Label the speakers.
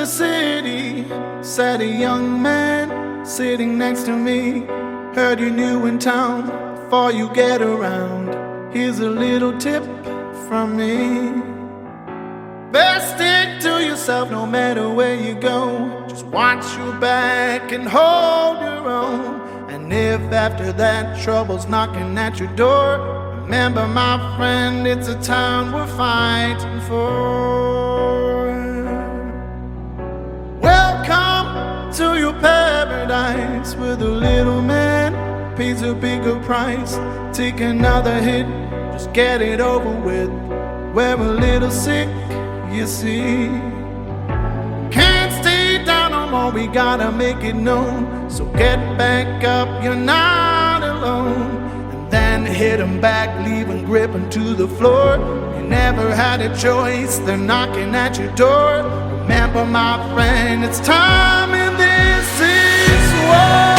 Speaker 1: the city, said a young man sitting next to me. Heard you're new in town, before you get around, here's a little tip from me. Best stick to yourself no matter where you go. Just watch your back and hold your own. And if after that trouble's knocking at your door, remember my friend, it's a town we're fighting for. Welcome to your paradise, where the little man pays a bigger price. Take another hit, just get it over with. We're a little sick, you see. Can't stay down no more, we gotta make it known. So get back up, you're not alone. And then hit 'em back, leave 'em gripping to the floor. You never had a choice, they're knocking at your door. Remember my friend, it's time and this is war.